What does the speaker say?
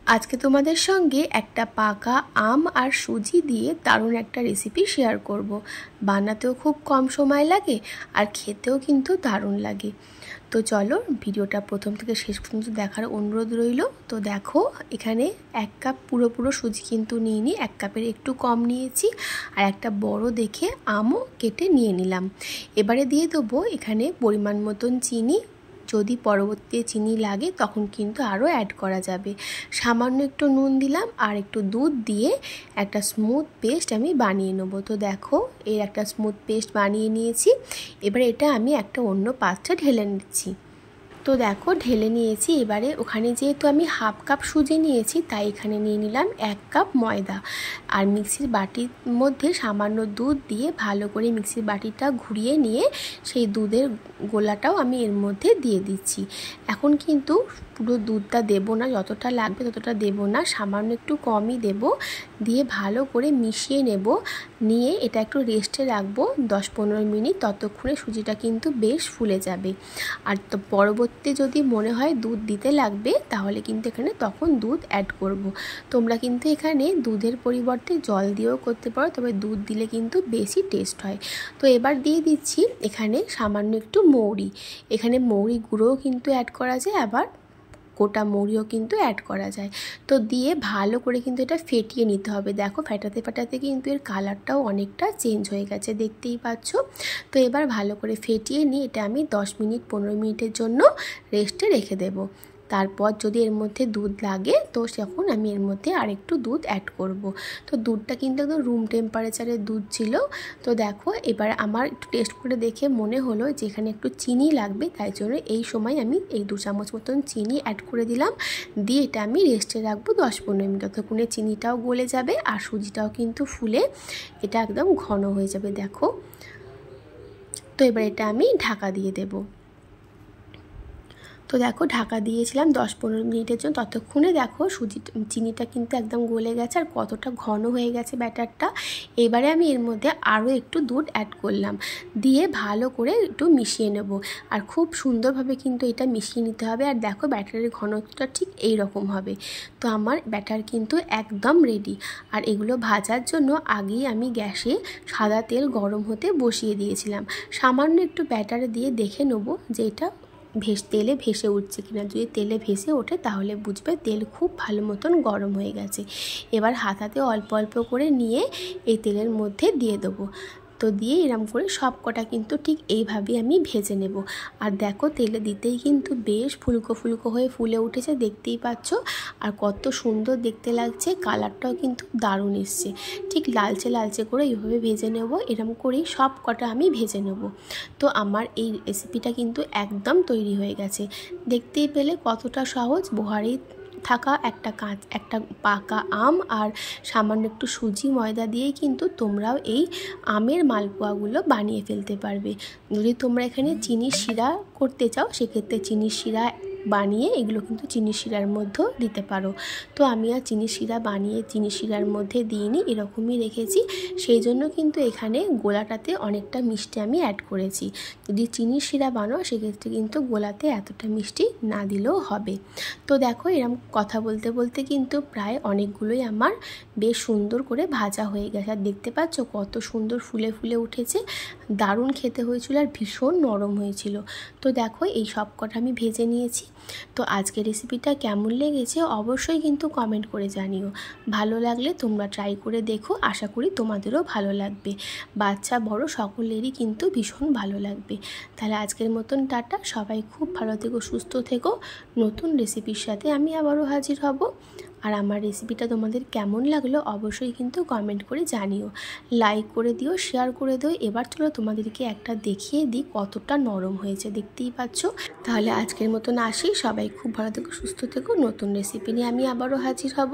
আজকে তোমাদের সঙ্গে একটা পাকা আম আর সুজি দিয়ে দারুণ একটা রেসিপি শেয়ার করব। বানাতেও খুব কম সময় লাগে আর খেতেও কিন্তু দারুণ লাগে। তো চলো ভিডিওটা প্রথম থেকে শেষ পর্যন্ত দেখার অনুরোধ রইল। তো দেখো এখানে 1 কাপ পুরো সুজি কিন্তু নিইনি, 1 কাপের একটু কম নিয়েছি। আর একটা বড় দেখে আমও কেটে নিয়ে নিলাম। এবারে দিয়ে দেবো এখানে পরিমাণ মতন চিনি। যদি পরবর্তীতে চিনি লাগে তখন কিন্তু আরও অ্যাড করা যাবে। সামান্য একটু নুন দিলাম আর একটু দুধ দিয়ে একটা স্মুথ পেস্ট আমি বানিয়ে নেব। তো দেখো এর একটা স্মুথ পেস্ট বানিয়ে নিয়েছি। এবার এটা আমি একটা অন্য পাত্রে ঢেলে নিচ্ছি। তো দেখো ঢেলে নিয়েছি। এবারে ওখানে যেহেতু আমি হাফ কাপ সুজি নিয়েছি তাই এখানে নিয়ে নিলাম 1 কাপ ময়দা। আর মিক্সির বাটির মধ্যে সামান্য দুধ দিয়ে ভালো করে মিক্সির বাটিটা ঘুরিয়ে নিয়ে সেই দুধের গোলাটাও আমি এর মধ্যে দিয়ে দিচ্ছি। এখন কিন্তু পুরো দুধটা দেবো না, যতটা লাগবে ততটা দেবো না, সামান্য একটু কমই দেব। দিয়ে ভালো করে মিশিয়ে নেব। নিয়ে এটা একটু রেস্টে রাখবো 10-15 মিনিট। ততক্ষণে সুজিটা কিন্তু বেশ ফুলে যাবে। আর তো পরবর্তী যদি মনে হয় দুধ দিতে লাগবে তাহলে কিন্তু এখানে তখন দুধ অ্যাড করব। তোমরা কিন্তু এখানে দুধের পরিবর্তে জল দিয়েও করতে পারো, তবে দুধ দিলে কিন্তু বেশি টেস্ট হয়। তো এবার দিয়ে দিচ্ছি এখানে সামান্য একটু মৌরি। এখানে মৌরি গুঁড়োও কিন্তু অ্যাড করা যায়, আবার গোটা মৌরিও কিন্তু অ্যাড করা যায়। তো দিয়ে ভালো করে কিন্তু এটা ফেটিয়ে নিতে হবে। দেখো ফেটাতে ফেটাতে কিন্তু এর কালারটাও অনেকটা চেঞ্জ হয়ে গেছে, দেখতেই পাচ্ছ। তো এবার ভালো করে ফেটিয়ে নিয়ে এটা আমি 10-15 মিনিটের জন্য রেস্টে রেখে দেব। তারপর যদি এর মধ্যে দুধ লাগে তো তখন আমি এর মধ্যে আরেকটু দুধ অ্যাড করব। তো দুধটা কিন্তু একদম রুম টেম্পারেচারের দুধ ছিল। তো দেখো এবার আমার একটু টেস্ট করে দেখে মনে হলো যে এখানে একটু চিনি লাগবে, তাই জন্য এই সময় আমি এই 2 চামচ মতন চিনি অ্যাড করে দিলাম। দিয়ে এটা আমি রেস্টে রাখবো 10-15 মিনিট। ততক্ষণে চিনিটাও গলে যাবে আর সুজিটাও কিন্তু ফুলে এটা একদম ঘন হয়ে যাবে। দেখো তো এবার এটা আমি ঢাকা দিয়ে দেবো। তো দেখো ঢাকা দিয়েছিলাম 10-15 মিনিটের জন্য। ততক্ষণে দেখো চিনিটা কিন্তু একদম গলে গেছে আর কতটা ঘন হয়ে গেছে ব্যাটারটা। এবারে আমি এর মধ্যে আরও একটু দুধ অ্যাড করলাম, দিয়ে ভালো করে একটু মিশিয়ে নেব। আর খুব সুন্দরভাবে কিন্তু এটা মিশিয়ে নিতে হবে। আর দেখো ব্যাটারের ঘনত্বটা ঠিক এই রকম হবে। তো আমার ব্যাটার কিন্তু একদম রেডি। আর এগুলো ভাজার জন্য আগেই আমি গ্যাসে সাদা তেল গরম হতে বসিয়ে দিয়েছিলাম। সামান্য একটু ব্যাটারে দিয়ে দেখে নেব যে এটা তেলে ভেসে উঠছে কিনা। যদি তেলে ভেসে ওঠে তাহলে বুঝবে তেল খুব ভালো মতন গরম হয়ে গেছে। এবার হাতাতে অল্প অল্প করে নিয়ে এই তেলের মধ্যে দিয়ে দেবো। তো দিয়ে এরম করে সব কটা কিন্তু ঠিক এইভাবেই আমি ভেজে নেব। আর দেখো তেলে দিতেই কিন্তু বেশ ফুলকো ফুলকো হয়ে ফুলে উঠেছে, দেখতেই পাচ্ছ। আর কত সুন্দর দেখতে লাগছে, কালারটাও কিন্তু দারুণ এসছে। ঠিক লালচে লালচে করে এইভাবে ভেজে নেব। এরম করেই সব কটা আমি ভেজে নেব। তো আমার এই রেসিপিটা কিন্তু একদম তৈরি হয়ে গেছে। দেখতেই পেলে কতটা সহজ। বহারেই থাকা একটা পাকা আম আর সামান্য একটু সুজি ময়দা দিয়েই কিন্তু তোমরাও এই আমের মালপোয়াগুলো বানিয়ে ফেলতে পারবে। যদি তোমরা এখানে চিনির শিরা করতে চাও সেক্ষেত্রে চিনির শিরা বানিয়ে এগুলো কিন্তু চিনির শিরার মধ্যেও দিতে পারো। তো আমি আর চিনির শিরা বানিয়ে চিনির শিরার মধ্যে দিইনি, এরকমই রেখেছি। সেই জন্য কিন্তু এখানে গোলাটাতে অনেকটা মিষ্টি আমি অ্যাড করেছি। যদি চিনির শিরা বানাও সেক্ষেত্রে কিন্তু গোলাতে এতটা মিষ্টি না দিলেও হবে। তো দেখো এরকম কথা বলতে বলতে কিন্তু প্রায় অনেকগুলোই আমার বেশ সুন্দর করে ভাজা হয়ে গেছে। আর দেখতে পাচ্ছ কত সুন্দর ফুলে ফুলে উঠেছে, দারুণ খেতে হয়েছিল আর ভীষণ নরম হয়েছিল। তো দেখো এই সব কটা আমি ভেজে নিয়েছি। তো আজকের রেসিপিটা কেমন লেগেছে অবশ্যই কিন্তু কমেন্ট করে জানিও। ভালো লাগলে তোমরা ট্রাই করে দেখো, আশা করি তোমাদেরও ভালো লাগবে। বাচ্চা বড় সকলেরই কিন্তু ভীষণ ভালো লাগবে। তাহলে আজকের মতন টাটা, সবাই খুব ভালো থেকো, সুস্থ থেকো। নতুন রেসিপির সাথে আমি আবারও হাজির হব। আর আমার রেসিপিটা তোমাদের কেমন লাগলো অবশ্যই কিন্তু কমেন্ট করে জানিও। লাইক করে দিও, শেয়ার করে দিও। এবার চলো তোমাদেরকে একটা দেখিয়ে দিই কতটা নরম হয়েছে, দেখতেই পাচ্ছ। তাহলে আজকের মতন আসি, সবাই খুব ভালো থেকো, সুস্থ থেকো। নতুন রেসিপি নিয়ে আমি আবারও হাজির হব।